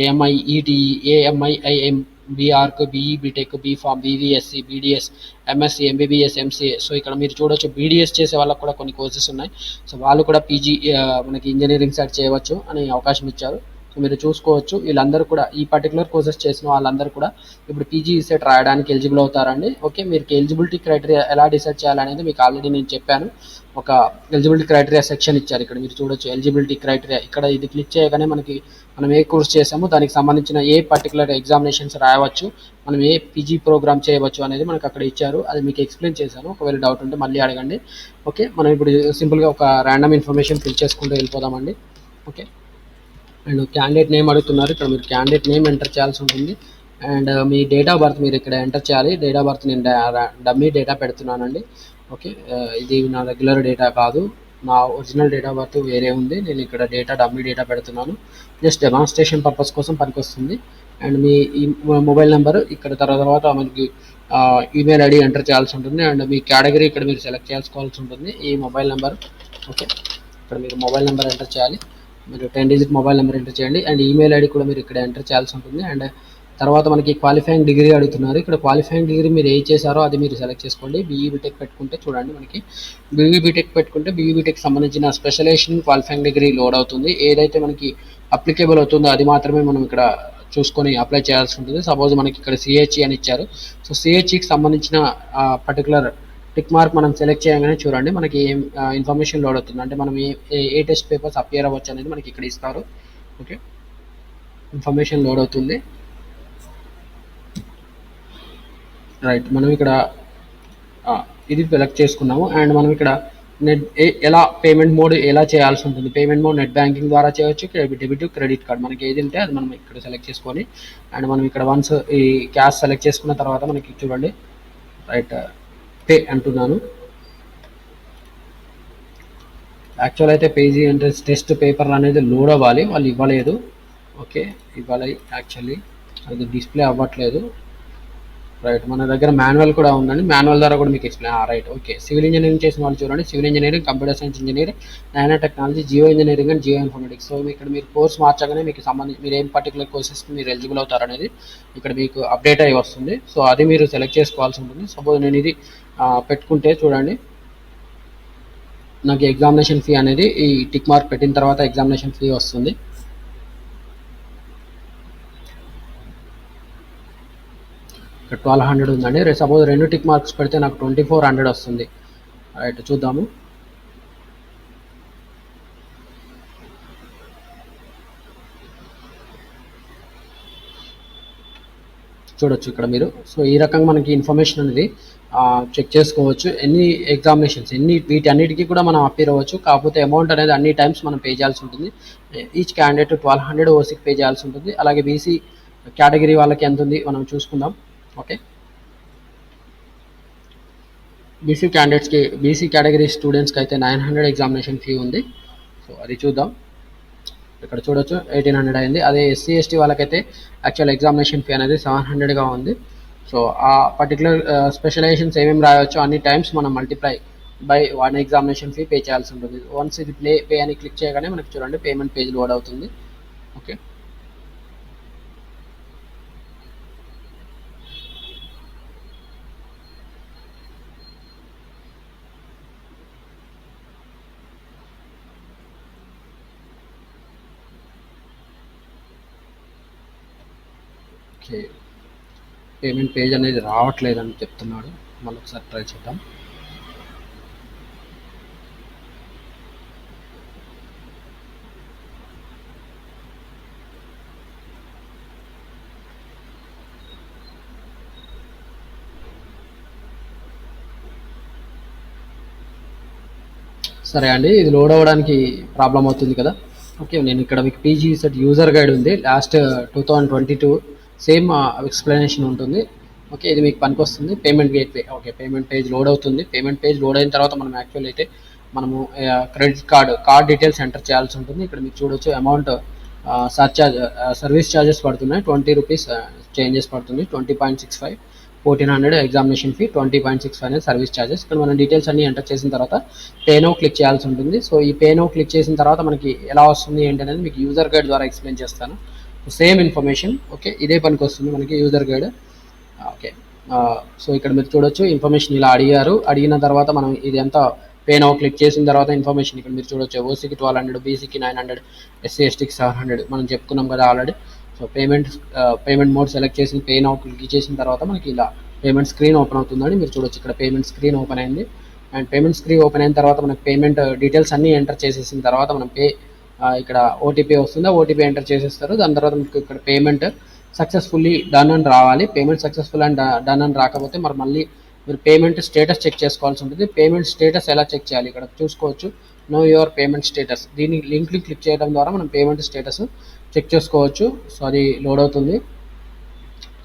AMI ETE, AMI IM, BArch, BE BTech, BPharm, BVSc, BDS, MSc, MBBS, MCA. So ఇక్కడ మీరు చూడొచ్చు బీడీఎస్ చేసే వాళ్ళకు కూడా కొన్ని కోర్సెస్ ఉన్నాయి. సో వాళ్ళు కూడా పీజీ మనకి ఇంజనీరింగ్ సైడ్ చేయవచ్చు అని అవకాశం ఇచ్చారు. సో మీరు చూసుకోవచ్చు వీళ్ళందరూ కూడా ఈ పర్టికులర్ కోర్సెస్ చేసిన వాళ్ళందరూ కూడా ఇప్పుడు పీజీ సెట్ రాయడానికి ఎలిజిబుల్ అవుతారండి. ఓకే, మీరు ఎలిజిబిలిటీ క్రైటీరియా ఎలా డిసైడ్ చేయాలనేది మీకు ఆల్రెడీ నేను చెప్పాను. ఒక ఎలిజిబిలిటీ క్రైటీరియా సెక్షన్ ఇచ్చారు. ఇక్కడ మీరు చూడొచ్చు ఎలిజిబిలిటీ క్రైటీరియా. ఇక్కడ ఇది క్లిక్ చేయగానే మనకి మనం ఏ కోర్స్ చేసామో దానికి సంబంధించిన ఏ పర్టికులర్ ఎగ్జామినేషన్స్ రాయవచ్చు, మనం ఏ పీజీ ప్రోగ్రామ్ చేయవచ్చు అనేది మనకు అక్కడ ఇచ్చారు. అది మీకు ఎక్స్ప్లెయిన్ చేశాను. ఒకవేళ డౌట్ ఉంటే మళ్ళీ అడగండి. ఓకే, మనం ఇప్పుడు సింపుల్గా ఒక ర్యాండమ్ ఇన్ఫర్మేషన్ ఫిల్ చేసుకుంటూ వెళ్ళిపోదామండి. ఓకే, అండ్ క్యాండిడేట్ నేమ్ అడుగుతున్నారు. ఇక్కడ మీరు క్యాండిడేట్ నేమ్ ఎంటర్ చేయాల్సి ఉంటుంది. And me date of birth మీరు ఇక్కడ ఎంటర్ చేయాలి. డేట్ ఆఫ్ బర్త్ నేను డమ్మీ డేటా పెడుతున్నానండి. ఓకే, ఇది నా రెగ్యులర్ డేటా కాదు, నా ఒరిజినల్ డేట్ ఆఫ్ బర్త్ వేరే ఉంది. నేను ఇక్కడ డమ్మీ డేటా పెడుతున్నాను. జస్ట్ డెమాన్స్ట్రేషన్ పర్పస్ కోసం పనికొస్తుంది. అండ్ మీ ఈ మొబైల్ నెంబర్ ఇక్కడ తర్వాత మనకి ఈమెయిల్ ఐడి ఎంటర్ చేయాల్సి ఉంటుంది. అండ్ మీ కేటగిరీ ఇక్కడ మీరు సెలెక్ట్ చేసుకోవాల్సి ఉంటుంది. ఈ మొబైల్ నెంబర్. ఓకే, ఇక్కడ మీరు మొబైల్ నెంబర్ ఎంటర్ చేయాలి. మీరు 10 డిజిట్ మొబైల్ నెంబర్ ఎంటర్ చేయండి. అండ్ ఈమెయిల్ ఐడి కూడా మీరు ఇక్కడ ఎంటర్ చేయాల్సి ఉంటుంది. అండ్ తర్వాత మనకి క్వాలిఫైయింగ్ డిగ్రీ అడుగుతున్నారు. ఇక్కడ క్వాలిఫైయింగ్ డిగ్రీ మీరు ఏం చేశారో అది మీరు సెలెక్ట్ చేసుకోండి. బీఈ బీటెక్ పెట్టుకుంటే చూడండి, మనకి బీఈ బీటెక్ పెట్టుకుంటే బీఈ బీటెక్ సంబంధించిన స్పెషలైజేషన్ క్వాలిఫైయింగ్ డిగ్రీ లోడ్ అవుతుంది. ఏదైతే మనకి అప్లికేబుల్ అవుతుందో అది మాత్రమే మనం ఇక్కడ చూసుకొని అప్లై చేయాల్సి ఉంటుంది. సపోజ్ మనకి ఇక్కడ సిహెచ్ఈ అని ఇచ్చారు. సో సిహెచ్ఈకి సంబంధించిన పర్టికులర్ టిక్ మార్క్ మనం సెలెక్ట్ చేయగానే చూడండి మనకి ఏం ఇన్ఫర్మేషన్ లోడ్ అవుతుంది. అంటే మనం ఏ టెస్ట్ పేపర్స్ అపియర్ అవ్వచ్చు అనేది మనకి ఇక్కడ ఇస్తారు. ఓకే, ఇన్ఫర్మేషన్ లోడ్ అవుతుంది. రైట్, మనం ఇక్కడ ఇది సెలెక్ట్ చేసుకున్నాము. అండ్ మనం ఇక్కడ ఎలా పేమెంట్ మోడ్ ఎలా చేయాల్సి ఉంటుంది. పేమెంట్ మోడ్ నెట్ బ్యాంకింగ్ ద్వారా చేయవచ్చు, డెబిట్, క్రెడిట్ కార్డ్, మనకి ఏది ఉంటే అది మనం ఇక్కడ సెలెక్ట్ చేసుకొని అండ్ మనం ఇక్కడ వన్స్ ఈ క్యాష్ సెలెక్ట్ చేసుకున్న తర్వాత మనకి చూడండి రైట్ పే అంటున్నాను. యాక్చువల్ అయితే పేజీ ఎంట్రన్స్ టెస్ట్ పేపర్ అనేది లోడ్ అవ్వాలి, వాళ్ళు ఇవ్వలేదు. ఓకే, ఇవ్వాలి యాక్చువల్లీ అది డిస్ప్లే అవ్వట్లేదు. రైట్, మన దగ్గర మాన్యువల్ కూడా ఉందండి. మాన్యువల్ ద్వారా కూడా మీకు explain. Right, okay, civil engineering చేసిన వాళ్ళు చూడండి, civil engineering, computer science engineering, nano technology, geo engineering and geo informatics. So ఇక్కడ మీరు కోర్స్ మార్చగానే మీకు సంబంధించి మీరు ఏం పర్టికులర్ కోర్సెస్కి మీరు ఎలిజిబుల్ అవుతారనేది ఇక్కడ మీకు అప్డేట్ అయ్యి వస్తుంది. సో అది మీరు సెలెక్ట్ చేసుకోవాల్సి ఉంటుంది. సపోజ్ నేను ఇది పెట్టుకుంటే చూడండి నాకు ఎగ్జామినేషన్ ఫీ అనేది ఈ టిక్ మార్క్ పెట్టిన తర్వాత ఎగ్జామినేషన్ ఫీ వస్తుంది. ఇక్కడ 1200 ఉందండి. సపోజ్ 2 టిక్ మార్క్స్ పెడితే నాకు 2400 వస్తుంది. రైట్, చూద్దాము. చూడొచ్చు ఇక్కడ మీరు. సో ఈ రకంగా మనకి ఇన్ఫర్మేషన్ అనేది చెక్ చేసుకోవచ్చు. ఎన్ని ఎగ్జామినేషన్స్ వీటన్నిటికీ కూడా మనం అపీర్ అవ్వచ్చు. కాకపోతే అమౌంట్ అనేది అన్ని టైమ్స్ మనం పే చేయాల్సి ఉంటుంది. ఈచ్ క్యాండిడేట్ 1200 ఓసీకి పే చేయాల్సి ఉంటుంది. అలాగే బీసీ కేటగిరీ వాళ్ళకి ఎంత ఉంది మనం చూసుకుందాం. ఓకే, బీసీ కేటగిరీ స్టూడెంట్స్కి అయితే 900 ఎగ్జామినేషన్ ఫీ ఉంది. సో అది చూద్దాం. ఇక్కడ చూడొచ్చు 1800 అయింది. అదే ఎస్సీ ఎస్టీ వాళ్ళకైతే యాక్చువల్ ఎగ్జామినేషన్ ఫీ అనేది 700గా ఉంది. సో ఆ పర్టికులర్ స్పెషలైజేషన్స్ ఏమేమి రాయొచ్చో అన్ని టైమ్స్ మనం multiply by 1 examination fee pay చేయాల్సి ఉంటుంది. వన్స్ ఇది పే అని క్లిక్ చేయగానే మనకి చూడండి పేమెంట్ పేజ్ లోడ్ అవుతుంది. ఓకే, ఓకే, పేమెంట్ పేజ్ అనేది రావట్లేదని చెప్తున్నాడు. మళ్ళీ ఒకసారి ట్రై చేద్దాం. సరే అండి, ఇది లోడ్ అవ్వడానికి ప్రాబ్లం అవుతుంది కదా. ఓకే, నేను ఇక్కడ మీకు పీజీ సెట్ యూజర్ గైడ్ ఉంది. లాస్ట్ 2022 సేమ్ ఎక్స్ప్లెనేషన్ ఉంటుంది. ఓకే, ఇది మీకు పనికొస్తుంది. Payment gateway. Okay, payment page load అవుతుంది. పేమెంట్ పేజ్ లోడ్ అయిన తర్వాత మనం యాక్చువల్ అయితే మనము క్రెడిట్ కార్డ్ డీటెయిల్స్ ఎంటర్ చేయాల్సి ఉంటుంది. ఇక్కడ మీరు చూడొచ్చు అమౌంట్ సర్చార్జ్ సర్వీస్ ఛార్జెస్ పడుతున్నాయి. ₹20 చేంజెస్ పడుతుంది. 20.65 1400 ఎగ్జామినేషన్ ఫీ, 20.65 అనేది సర్వీస్ ఛార్జెస్. ఇక్కడ మనం డీటెయిల్స్ అన్ని ఎంటర్ చేసిన తర్వాత పే నౌ క్లిక్ చేయాల్సి ఉంటుంది. సో ఈ పే నౌ క్లిక్ చేసిన తర్వాత మనకి ఎలా వస్తుంది ఏంటి అనేది మీకు యూజర్ గైడ్ ద్వారా ఎక్స్ప్లెయిన్ చేస్తాను. Same information. ఓకే, ఇదే పనికి వస్తుంది మనకి యూజర్ గైడ్. ఓకే, సో ఇక్కడ మీరు చూడొచ్చు ఇన్ఫర్మేషన్ ఇలా అడిగిన తర్వాత మనం ఇది ఎంత పే నౌ క్లిక్ చేసిన తర్వాత ఇన్ఫర్మేషన్ ఇక్కడ మీరు చూడొచ్చు. ఓసీకి 1200, బీసీకి 900, ఎస్సీ ఎస్టీకి 700 మనం చెప్పుకున్నాం కదా already. So payment mode select చేసి పే నౌ క్లిక్ చేసిన తర్వాత మనకి ఇలా పేమెంట్ స్క్రీన్ ఓపెన్ అవుతుందని మీరు చూడొచ్చు. ఇక్కడ పేమెంట్ స్క్రీన్ ఓపెన్ అయింది. అండ్ పేమెంట్ స్క్రీన్ ఓపెన్ అయిన తర్వాత మనకి పేమెంట్ డీటెయిల్స్ అన్నీ ఎంటర్ చేసేసిన తర్వాత మనం ఇక్కడ ఓటీపీ వస్తుందా, ఓటీపీ ఎంటర్ చేసేస్తారు. దాని తర్వాత మీకు ఇక్కడ పేమెంట్ సక్సెస్ఫుల్లీ డన్ అని రావాలి. పేమెంట్ సక్సెస్ఫుల్ అండ్ డన్ అని రాకపోతే మళ్ళీ మీరు పేమెంట్ స్టేటస్ చెక్ చేసుకోవాల్సి ఉంటుంది. పేమెంట్ స్టేటస్ ఎలా చెక్ చేయాలి ఇక్కడ చూసుకోవచ్చు. నో యువర్ పేమెంట్ స్టేటస్, దీని లింక్ని క్లిక్ చేయడం ద్వారా మనం పేమెంట్ స్టేటస్ చెక్ చేసుకోవచ్చు. సో అది లోడ్ అవుతుంది.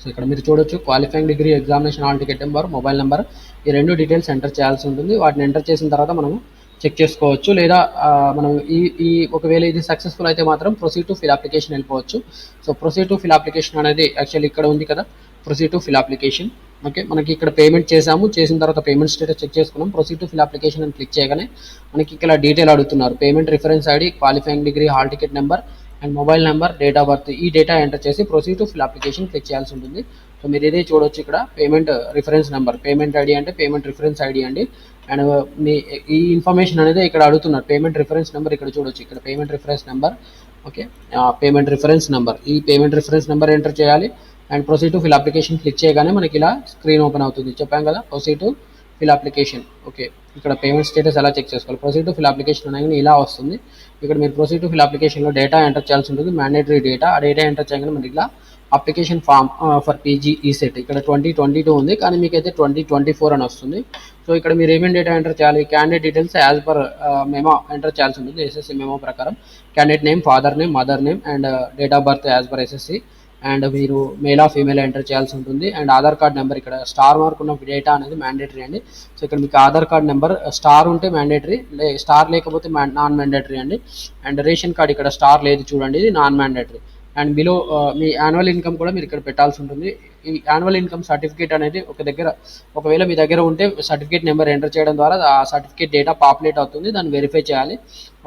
సో ఇక్కడ మీరు చూడొచ్చు qualifying degree, examination hall ticket number, mobile number, ఈ 2 డీటెయిల్స్ ఎంటర్ చేయాల్సి ఉంటుంది. వాటిని ఎంటర్ చేసిన తర్వాత మనము చెక్ చేసుకోవచ్చు. లేదా మనం ఈ ఒకవేళ ఇది సక్సెస్ఫుల్ అయితే మాత్రం ప్రొసీడ్ టు ఫిల్ అప్లికేషన్ వెళ్ళిపోవచ్చు. So proceed to fill application అనేది యాక్చువల్లీ ఇక్కడ ఉంది కదా, proceed to fill application. Okay, మనకి ఇక్కడ పేమెంట్ చేసిన తర్వాత పేమెంట్ స్టేటస్ చెక్ చేసుకున్నాం. ప్రొసీడ్ టు ఫిల్ అప్లికేషన్ అని క్లిక్ చేయగానే మనకి ఇక్కడ డీటెయిల్ అడుగుతున్నారు. Payment reference ID, qualifying degree, hall ticket number and mobile number, date of birth, ఈ డేటా ఎంటర్ చేసి proceed to fill application click చేయాల్సి ఉంటుంది. సో మీరు ఇదే చూడొచ్చు ఇక్కడ payment reference number, payment ID అంటే పేమెంట్ రిఫరెన్స్ ఐడి అండి. అండ్ మీ ఈ ఇన్ఫర్మేషన్ అనేది ఇక్కడ అడుగుతున్నారు. పేమెంట్ రిఫరెన్స్ నెంబర్ ఇక్కడ చూడొచ్చు. ఇక్కడ payment reference number. Okay, payment reference number, ఈ పేమెంట్ రిఫరెన్స్ నెంబర్ ఎంటర్ చేయాలి. And proceed to fill application click చేయగానే మనకి ఇలా స్క్రీన్ ఓపెన్ అవుతుంది. చెప్పాం కదా proceed to fill application. Okay, ఇక్కడ పేమెంట్ స్టేటస్ ఎలా చెక్ చేసుకోవాలి, ప్రొసీడ్ టు ఫిల్ అప్లికేషన్ అనేది ఇలా వస్తుంది. ఇక్కడ మీరు ప్రొసీడ్ టు ఫిల్ అప్లికేషన్లో డేటా ఎంటర్ చేయాల్సి ఉంటుంది, మ్యాండేటరీ డేటా. ఆ డేటా ఎంటర్ చేయగానే మనకి ఇలా application form for PG ECET ఇక్కడ 2022 ఉంది, కానీ మీకైతే 2024 అని వస్తుంది. సో ఇక్కడ మీరు ఏమేమి డేటా ఎంటర్ చేయాలి, candidate details as per memo enter చేయాల్సి ఉంటుంది. ఎస్ఎస్సి మెమో ప్రకారం candidate name, father name, mother name and date of birth as per SSC. And మీరు మేల్ ఆ ఫీమేల్ ఎంటర్ చేయాల్సి ఉంటుంది. అండ్ ఆధార్ కార్డ్ నెంబర్, ఇక్కడ స్టార్ మార్క్ ఉన్న డేటా అనేది మ్యాండేటరీ అండి. సో ఇక్కడ మీకు ఆధార్ కార్డ్ నెంబర్ స్టార్ ఉంటే మ్యాండేటరీ, స్టార్ లేకపోతే నాన్ మ్యాండేటరీ అండి. అండ్ రేషన్ కార్డ్ ఇక్కడ స్టార్ లేదు చూడండి, ఇది non mandatory. And below me annual income కూడా మీరు ఇక్కడ పెట్టాల్సి ఉంటుంది. ఈ యాన్యువల్ ఇన్కమ్ సర్టిఫికేట్ అనేది ఒకవేళ మీ దగ్గర ఉంటే సర్టిఫికేట్ నెంబర్ ఎంటర్ చేయడం ద్వారా ఆ సర్టిఫికేట్ డేటా పాపులేట్ అవుతుంది, దాన్ని వెరిఫై చేయాలి.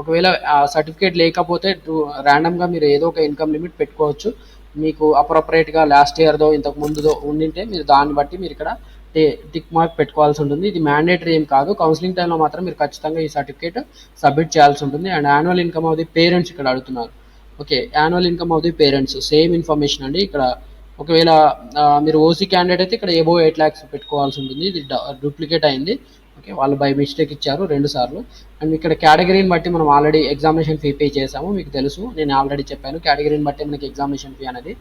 ఒకవేళ ఆ సర్టిఫికేట్ లేకపోతే ర్యాండమ్గా మీరు ఏదో ఒక ఇన్కమ్ లిమిట్ పెట్టుకోవచ్చు. మీకు అప్రోప్రియేట్గా లాస్ట్ ఇయర్దో ఇంతకు ముందుదో ఉండింటే మీరు దాన్ని బట్టి మీరు ఇక్కడ టిక్ మార్క్ పెట్టుకోవాల్సి ఉంటుంది. ఇది మ్యాండేటరీ ఏం కాదు, కౌన్సిలింగ్ టైంలో మాత్రం మీరు ఖచ్చితంగా ఈ సర్టిఫికేట్ సబ్మిట్ చేయాల్సి ఉంటుంది. And annual income of the parents ఇక్కడ అడుగుతున్నారు. Okay, annual income of the parents same information అండి. ఇక్కడ ఒకవేళ మీరు ఓసీ క్యాండిడేట్ అయితే ఇక్కడ ఎబో 8 lakhs పెట్టుకోవాల్సి ఉంటుంది. ఇది డూప్లికేట్ అయింది. ఓకే, వాళ్ళు బై మిస్టేక్ ఇచ్చారు 2 సార్లు. అండ్ ఇక్కడ కేటగిరీని బట్టి మనం ఆల్రెడీ ఎగ్జామినేషన్ ఫీ పే చేసాము, మీకు తెలుసు, నేను ఆల్రెడీ చెప్పాను. కేటగిరీని బట్టి మనకి ఎగ్జామినేషన్ ఫీ అనేది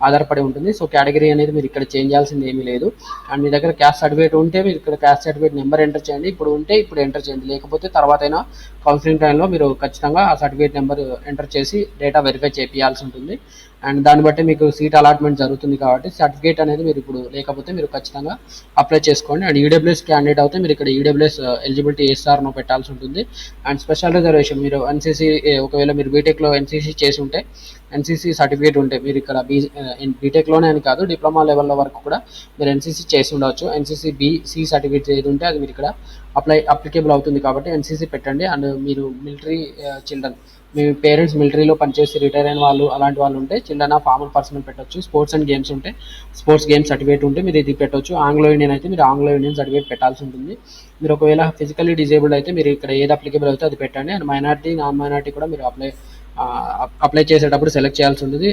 ఆధారపడి ఉంటుంది. సో కేటగిరీ అనేది మీరు ఇక్కడ చేంజ్ చేయాల్సింది ఏమీ లేదు. అండ్ మీ దగ్గర క్యాస్ట్ సర్టిఫికేట్ ఉంటే మీరు ఇక్కడ క్యాస్ట్ సర్టిఫికేట్ నెంబర్ ఎంటర్ చేయండి. ఇప్పుడు ఉంటే ఇప్పుడు ఎంటర్ చేయండి, లేకపోతే తర్వాత అయినా కౌన్సిలింగ్ టైంలో మీరు ఖచ్చితంగా ఆ సర్టిఫికేట్ నెంబర్ ఎంటర్ చేసి డేటా వెరిఫై చేయాల్సి ఉంటుంది. అండ్ దాన్ని బట్టి మీకు సీట్ అలాట్మెంట్ జరుగుతుంది కాబట్టి సర్టిఫికేట్ అనేది మీరు ఇప్పుడు లేకపోతే మీరు ఖచ్చితంగా అప్లై చేసుకోండి. అండ్ ఈడబ్ల్యూఎస్ క్యాండిడేట్ అయితే మీరు ఇక్కడ ఈడబ్ల్యూఎస్ ఎలిజిబిలిటీ ఎస్ఆర్నో పెట్టాల్సి ఉంటుంది. అండ్ స్పెషల్ రిజర్వేషన్ మీరు ఎన్సీసీ, ఒకవేళ మీరు బీటెక్లో ఎన్సీసీ చేసి ఉంటే, ఎన్సీసీ సర్టిఫికేట్ ఉంటే మీరు ఇక్కడ బీటెక్లోనే అని కాదు డిప్లొమా లెవెల్లో వరకు కూడా మీరు ఎన్సీసీ చేసి ఉండవచ్చు. ఎన్సీసీ బి-సి సర్టిఫికేట్ ఏది ఉంటే అది మీరు ఇక్కడ అప్లికేబుల్ అవుతుంది కాబట్టి ఎన్సీసీ పెట్టండి. అండ్ మీరు మిలిటరీ చిల్డ్రన్, మీ పేరెంట్స్ మిలిటరీలో పనిచేసి రిటైర్ అయిన వాళ్ళు అలాంటి వాళ్ళు ఉంటే చిల్డ్రన్ ఆఫ్ ఫార్మల్ పర్సన్ పెట్టవచ్చు. స్పోర్ట్స్ అండ్ గేమ్స్ ఉంటే స్పోర్ట్స్ గేమ్స్ సర్టిఫికేట్ ఉంటే మీరు ఇది పెట్టవచ్చు. ఆంగ్లో ఇండియన్ అయితే మీరు ఆంగ్లో ఇండియన్ సర్టిఫికేట్ పెట్టాల్సి ఉంటుంది. మీరు ఒకవేళ ఫిజికల్లీ డిజేబుల్డ్ అయితే మీరు ఇక్కడ ఏది అప్లికేబుల్ అయితే అది పెట్టండి. అండ్ మైనారిటీ, నాన్ మైనారిటీ కూడా మీరు అప్లై చేసేటప్పుడు సెలెక్ట్ చేయాల్సి ఉంటుంది.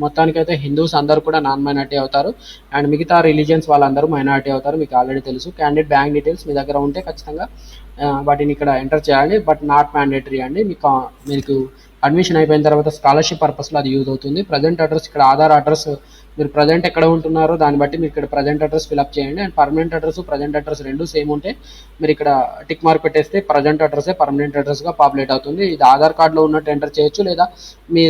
మొత్తానికైతే హిందూస్ అందరూ కూడా నాన్ మైనారిటీ అవుతారు. అండ్ మిగతా రిలీజియన్స్ వాళ్ళందరూ మైనారిటీ అవుతారు, మీకు ఆల్రెడీ తెలుసు. క్యాండిడేట్ బ్యాంక్ డీటెయిల్స్ మీ దగ్గర ఉంటే ఖచ్చితంగా వాటిని ఇక్కడ ఎంటర్ చేయాలి, బట్ నాట్ మ్యాండేటరీ అండి. మీకు అడ్మిషన్ అయిపోయిన తర్వాత స్కాలర్షిప్ పర్పస్లో అది యూజ్ అవుతుంది. ప్రజెంట్ అడ్రస్ ఇక్కడ ఆధార్ అడ్రస్ మీరు ప్రజెంట్ ఎక్కడ ఉంటున్నారో దాన్ని బట్టి మీరు ఇక్కడ ప్రజెంట్ అడ్రస్ ఫిల్అప్ చేయండి. And permanent address present address రెండు సేమ్ ఉంటే మీరు ఇక్కడ టిక్ మార్క్ పెట్టేస్తే ప్రజెంట్ అడ్రస్ పర్మనెంట్ అడ్రస్గా పాపులేట్ అవుతుంది. ఇది ఆధార్ కార్డులో ఉన్నట్టు ఎంటర్ చేయొచ్చు, లేదా మీ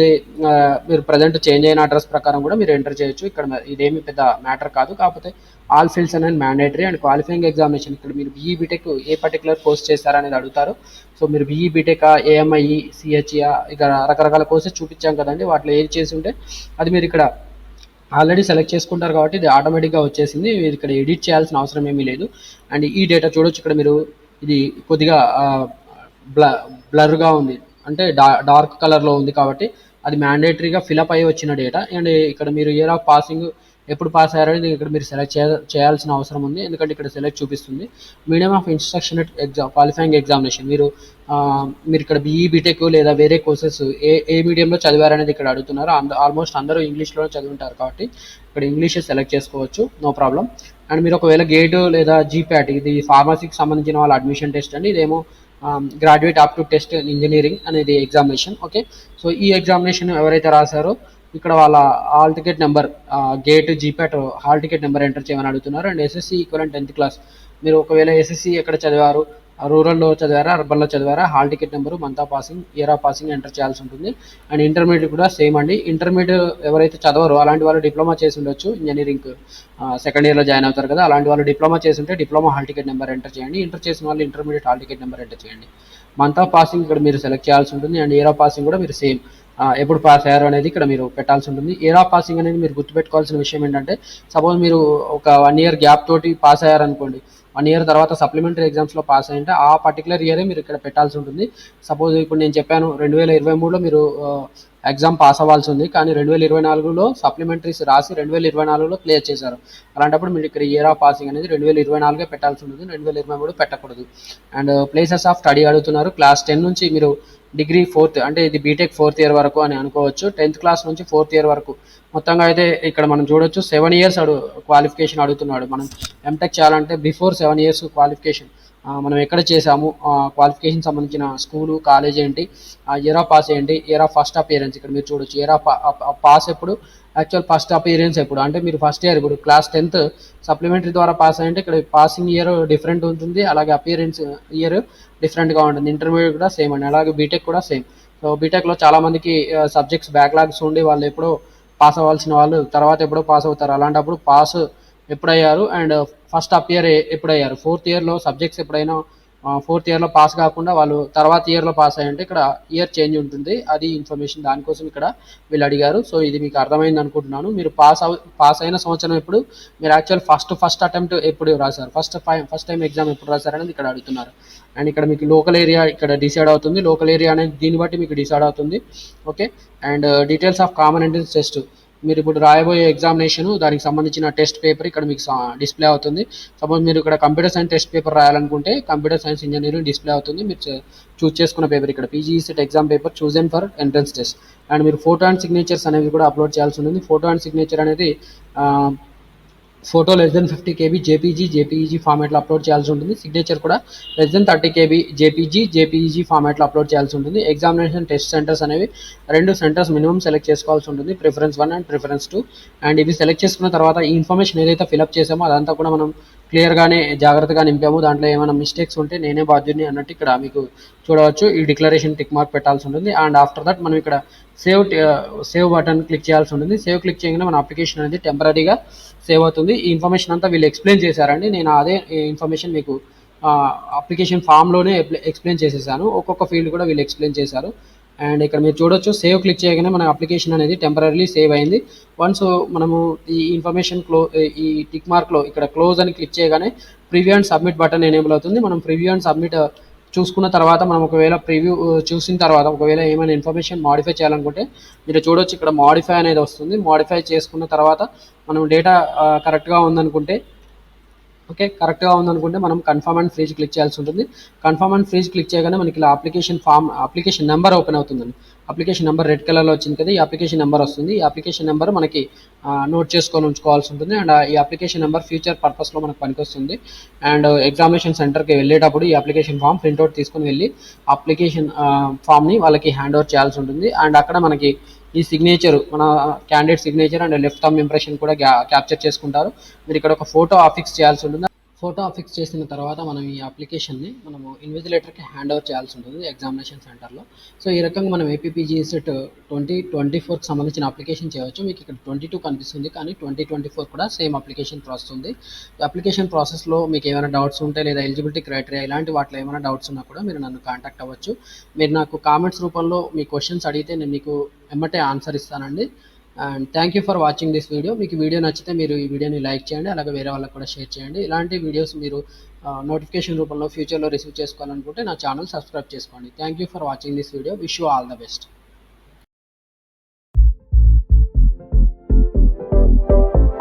మీరు ప్రజెంట్ చేంజ్ అయిన అడ్రస్ ప్రకారం కూడా మీరు ఎంటర్ చేయొచ్చు. ఇక్కడ ఇదేమి పెద్ద మ్యాటర్ కాదు. కాకపోతే ఆల్ ఫీల్డ్స్ అనేది మ్యాండేటరీ. అండ్ క్వాలిఫైయింగ్ ఎగ్జామినేషన్ ఇక్కడ మీరు బీఈ బీటెక్ ఏ పర్టికులర్ కోర్స్ చేస్తారనేది అడుగుతారు. సో మీరు బీఈ బీటెక్ ఏఎంఐ సిహెచ్ఈ ఇక రకరకాల కోర్సెస్ చూపించాం కదండి, వాటిలో ఏది చేసి ఉంటే అది మీరు ఇక్కడ ఆల్రెడీ సెలెక్ట్ చేసుకుంటారు కాబట్టి ఇది ఆటోమేటిక్గా వచ్చేసింది. మీరు ఇక్కడ ఎడిట్ చేయాల్సిన అవసరం ఏమీ లేదు. అండ్ ఈ డేటా చూడొచ్చు, ఇక్కడ మీరు ఇది కొద్దిగా బ్లర్గా ఉంది, అంటే డార్క్ కలర్లో ఉంది కాబట్టి అది మ్యాండేటరీగా ఫిలప్ అయ్యి వచ్చిన డేటా. అండ్ ఇక్కడ మీరు ఇయర్ ఆఫ్ పాసింగ్ ఎప్పుడు పాస్ అయ్యారని ఇక్కడ మీరు సెలెక్ట్ చేయాల్సిన అవసరం ఉంది, ఎందుకంటే ఇక్కడ సెలెక్ట్ చూపిస్తుంది. Medium of instruction qualifying examination మీరు ఇక్కడ బీఈ బీటెక్ లేదా వేరే కోర్సెస్ ఏ మీడియంలో చదివారనేది ఇక్కడ అడుగుతున్నారు. ఆల్మోస్ట్ అందరూ ఇంగ్లీష్లో చదువుంటారు కాబట్టి ఇక్కడ ఇంగ్లీషే సెలెక్ట్ చేసుకోవచ్చు, నో ప్రాబ్లం. అండ్ మీరు ఒకవేళ గేట్ లేదా జీప్యాట్, ఇది ఫార్మసీకి సంబంధించిన వాళ్ళ అడ్మిషన్ టెస్ట్ అండి, ఇదేమో గ్రాడ్యుయేట్ ఆప్టిట్యూడ్ టెస్ట్ ఇంజనీరింగ్ అనేది ఎగ్జామినేషన్. ఓకే, సో ఈ ఎగ్జామినేషన్ ఎవరైతే రాశారో ఇక్కడ వాళ్ళ hall ticket number, gate జీప్యాట్ hall ticket number enter చేయమని అడుగుతున్నారు. And SSC equivalent 10th class, మీరు ఒకవేళ ఎస్ఎస్సి ఎక్కడ చదివారు, రూరల్లో చదివారా అర్బన్లో చదివారా, hall ticket number, month of passing, year of passing enter చేయాల్సి ఉంటుంది. అండ్ ఇంటర్మీడియట్ కూడా సేమ్ అండి. ఇంటర్మీడియట్ ఎవరైతే చదవరో అలాంటి వాళ్ళు డిప్లొమా చేసి ఉండొచ్చు, ఇంజనీరింగ్ సెకండ్ ఇయర్లో జాయిన్ అవుతారు కదా, అలాంటి వాళ్ళు డిప్లొమా చేసి ఉంటే diploma hall ticket number enter చేయండి. ఇంటర్ చేసిన వాళ్ళు intermediate hall ticket number enter చేయండి. మంత్ ఆఫ్ పాసింగ్ ఇక్కడ మీరు సెలెక్ట్ చేయాల్సి ఉంటుంది. అండ్ ఇయర్ ఆఫ్ పాసింగ్ కూడా మీరు సేమ్ ఎప్పుడు పాస్ అయ్యారు అనేది ఇక్కడ మీరు పెట్టాల్సి ఉంటుంది. ఇయర్ ఆఫ్ పాసింగ్ అనేది మీరు గుర్తుపెట్టుకోవాల్సిన విషయం ఏంటంటే, సపోజ్ మీరు ఒక 1 year గ్యాప్ తోటి పాస్ అయ్యారనుకోండి, 1 year తర్వాత సప్లిమెంటరీ ఎగ్జామ్స్లో పాస్ అయ్యింటే ఆ పర్టికులర్ ఇయరే మీరు ఇక్కడ పెట్టాల్సి ఉంటుంది. సపోజ్ ఇప్పుడు నేను చెప్పాను 2023లో మీరు ఎగ్జామ్ పాస్ అవ్వాల్సి ఉంది, కానీ 2024లో సప్లిమెంటరీస్ రాసి 2024లో క్లియర్ చేశారు. అలాంటప్పుడు మీరు ఇక్కడ ఇయర్ ఆఫ్ పాసింగ్ అనేది 2024 పెట్టాల్సి ఉంటుంది, 2023 పెట్టకూడదు. అండ్ ప్లేసెస్ ఆఫ్ స్టడీ అడుగుతున్నారు. క్లాస్ 10 నుంచి మీరు డిగ్రీ 4th, అంటే ఇది బీటెక్ 4th year వరకు అని అనుకోవచ్చు. 10th క్లాస్ నుంచి 4th year వరకు మొత్తంగా అయితే ఇక్కడ మనం చూడొచ్చు 7 years క్వాలిఫికేషన్ అడుగుతున్నాడు. మనం ఎంటెక్ చేయాలంటే బిఫోర్ 7 years క్వాలిఫికేషన్ మనం ఎక్కడ చేసాము, క్వాలిఫికేషన్ సంబంధించిన స్కూలు కాలేజ్ ఏంటి, ఇయర్ ఆఫ్ పాస్ ఏంటి, ఇయర్ ఆఫ్ ఫస్ట్ అపియరెన్స్ ఇక్కడ మీరు చూడొచ్చు. ఇయర్ ఆఫ్ పాస్ ఎప్పుడు, యాక్చువల్ ఫస్ట్ అపియరెన్స్ ఎప్పుడు, అంటే మీరు ఫస్ట్ ఇయర్ ఇప్పుడు క్లాస్ 10th సప్లిమెంటరీ ద్వారా పాస్ అయ్యంటే ఇక్కడ పాసింగ్ ఇయర్ డిఫరెంట్ ఉంటుంది, అలాగే అపియరెన్స్ ఇయర్ డిఫరెంట్గా ఉంటుంది. ఇంటర్మీడియట్ కూడా సేమ్ అండి, అలాగే బీటెక్ కూడా సేమ్. సో బీటెక్లో చాలామందికి సబ్జెక్ట్స్ బ్యాక్లాగ్స్ ఉండి వాళ్ళు ఎప్పుడో పాస్ అవ్వాల్సిన వాళ్ళు తర్వాత ఎప్పుడో పాస్ అవుతారు. అలాంటప్పుడు పాస్ ఎప్పుడయ్యారు అండ్ ఫస్ట్ అపియర్ ఎప్పుడయ్యారు, 4th yearలో సబ్జెక్ట్స్ ఎప్పుడైనా 4th yearలో పాస్ కాకుండా వాళ్ళు తర్వాత ఇయర్లో పాస్ అయ్యంటే ఇక్కడ ఇయర్ చేంజ్ ఉంటుంది, అది ఇన్ఫర్మేషన్, దానికోసం ఇక్కడ వీళ్ళు అడిగారు. సో ఇది మీకు అర్థమైంది అనుకుంటున్నాను. మీరు పాస్ అయిన సంవత్సరం ఎప్పుడు, మీరు యాక్చువల్ ఫస్ట్ అటెంప్ట్ ఎప్పుడు రాశారు, ఫస్ట్ టైం ఎగ్జామ్ ఎప్పుడు రాశారు అనేది ఇక్కడ అడుగుతున్నారు. అండ్ ఇక్కడ మీకు లోకల్ ఏరియా ఇక్కడ డిసైడ్ అవుతుంది, లోకల్ ఏరియా అనేది దీన్ని బట్టి మీకు డిసైడ్ అవుతుంది. Okay, and details of common entrance test, మీరు ఇప్పుడు రాయబోయే ఎగ్జామినేషన్ దానికి సంబంధించిన టెస్ట్ పేపర్ ఇక్కడ మీకు డిస్ప్లే అవుతుంది. సపోజ్ మీరు ఇక్కడ కంప్యూటర్ సైన్స్ టెస్ట్ పేపర్ రాయాలనుకుంటే కంప్యూటర్ సైన్స్ ఇంజనీరింగ్ డిస్ప్లే అవుతుంది. మీరు చూస్ చేసుకున్న పేపర్ ఇక్కడ PGECET exam paper chosen for entrance test. And మీరు ఫోటో అండ్ సిగ్నేచర్స్ అనేవి కూడా అప్లోడ్ చేయాల్సి ఉంటుంది. ఫోటో అండ్ సిగ్నేచర్ అనేది ఫోటో <50 KB జేపీఈజీ ఫార్మాట్లో అప్లోడ్ చేయాల్సి ఉంటుంది. సిగ్నేచర్ కూడా <30 KB జేపీఈజీ ఫార్మాట్లో అప్లోడ్ చేయాల్సి ఉంటుంది. ఎగ్జామినేషన్ టెస్ట్ సెంటర్స్ అనేవి 2 సెంటర్స్ మినిమం సెలెక్ట్ చేసుకోవాల్సి ఉంటుంది, ప్రిఫరెన్స్ 1 అండ్ ప్రిఫరెన్స్ 2. అండ్ ఇవి సెలెక్ట్ చేసుకున్న తర్వాత ఈ ఇన్ఫర్మేషన్ ఏదైతే ఫిలప్ చేసామో అదంతా కూడా మనం క్లియర్గానే జాగ్రత్తగా నింపాము. దాంట్లో ఏమైనా మిస్టేక్స్ ఉంటే నేనే బాధ్యుని అన్నట్టు ఇక్కడ మీకు చూడవచ్చు. ఈ డిక్లరేషన్ టిక్ మార్క్ పెట్టాల్సి ఉంటుంది. అండ్ ఆఫ్టర్ దట్ మనం ఇక్కడ సేవ్ బటన్ క్లిక్ చేయాల్సి ఉంటుంది. సేవ్ క్లిక్ చేయగానే మన అప్లికేషన్ అనేది టెంపరీగా సేవ్ అవుతుంది. ఈ ఇన్ఫర్మేషన్ అంతా వీళ్ళు ఎక్స్ప్లెయిన్ చేశారండి, నేను అదే ఇన్ఫర్మేషన్ మీకు అప్లికేషన్ ఫామ్లోనే ఎక్స్ప్లెయిన్ చేసేసాను. ఒక్కొక్క ఫీల్డ్ కూడా వీళ్ళు ఎక్స్ప్లెయిన్ చేశారు. అండ్ ఇక్కడ మీరు చూడొచ్చు సేవ్ క్లిక్ చేయగానే మన అప్లికేషన్ అనేది టెంపరీ సేవ్ అయింది. వన్స్ మనము ఈ ఇన్ఫర్మేషన్ ఈ టిక్ మార్క్లో ఇక్కడ క్లోజ్ అని క్లిక్ చేయగానే preview and submit button enable అవుతుంది. మనం ప్రివ్యూ అండ్ సబ్మిట్ చూసుకున్న తర్వాత మనం ఒకవేళ ప్రివ్యూ చూసిన తర్వాత ఒకవేళ ఏమైనా ఇన్ఫర్మేషన్ మాడిఫై చేయాలనుకుంటే మీరు చూడొచ్చు ఇక్కడ మాడిఫై అనేది వస్తుంది. మాడిఫై చేసుకున్న తర్వాత మనం డేటా కరెక్ట్గా ఉందనుకుంటే కరెక్ట్గా ఉందనుకుంటే మనం కన్ఫర్మ్ అండ్ ఫ్రీజ్ క్లిక్ చేయాల్సి ఉంటుంది. కన్ఫర్మ్ అండ్ ఫ్రీజ్ క్లిక్ చేయగానే మనకి ఇలా అప్లికేషన్ నెంబర్ ఓపెన్ అవుతుందండి. అప్లికేషన్ నెంబర్ రెడ్ కలర్లో వచ్చింది కదా, ఈ అప్లికేషన్ నెంబర్ వస్తుంది. ఈ అప్లికేషన్ నెంబర్ మనకి నోట్ చేసుకొని ఉంచుకోవాల్సి ఉంటుంది. అండ్ ఈ అప్లికేషన్ నెంబర్ ఫ్యూచర్ పర్పస్లో మనకు పనికొస్తుంది. అండ్ ఎగ్జామినేషన్ సెంటర్కి వెళ్ళేటప్పుడు ఈ అప్లికేషన్ ఫామ్ ప్రింట్అవుట్ తీసుకొని వెళ్ళి అప్లికేషన్ ఫామ్ని వాళ్ళకి హ్యాండ్ ఓవర్ చేయాల్సి ఉంటుంది. అండ్ అక్కడ మనకి ఈ సిగ్నేచర్, మన candidate signature and left thumb impression కూడా క్యాప్చర్ చేసుకుంటారు. మీరు ఇక్కడ ఒక ఫోటో అఫిక్స్ చేయాల్సి ఉంటుంది. ఫోటో అఫిక్స్ చేసిన తర్వాత మనం ఈ అప్లికేషన్ని మనము ఇన్విజిలేటర్కి హ్యాండ్ ఓవర్ చేయాల్సి ఉంటుంది ఎగ్జామినేషన్ సెంటర్లో. సో ఈ రకంగా మనం ఏపీపీజీ సెట్ 2024కి సంబంధించిన అప్లికేషన్ చేయవచ్చు. మీకు ఇక్కడ 22 కనిపిస్తుంది, కానీ 2024 కూడా సేమ్ అప్లికేషన్ ప్రాసెస్ ఉంది. ఈ అప్లికేషన్ ప్రాసెస్లో మీకు ఏమైనా డౌట్స్ ఉంటే లేదా ఎలిజిబిలిటీ క్రైటీరియా ఇలాంటి వాటిలో ఏమైనా డౌట్స్ ఉన్నా కూడా మీరు నన్ను కాంటాక్ట్ అవ్వచ్చు. మీరు నాకు కామెంట్స్ రూపంలో మీ క్వశ్చన్స్ అడిగితే నేను మీకు ఎమ్మటే ఆన్సర్ ఇస్తానండి. And thank you for watching this video. మీకు వీడియో నచ్చితే మీరు ఈ వీడియోని లైక్ చేయండి, అలాగే వేరే వాళ్ళకి కూడా షేర్ చేయండి. ఇలాంటి వీడియోస్ మీరు నోటిఫికేషన్ రూపంలో ఫ్యూచర్లో రిసీవ్ చేసుకోవాలనుకుంటే నా ఛానల్ సబ్స్క్రైబ్ చేసుకోండి. Thank you for watching this video. Wish you all the best.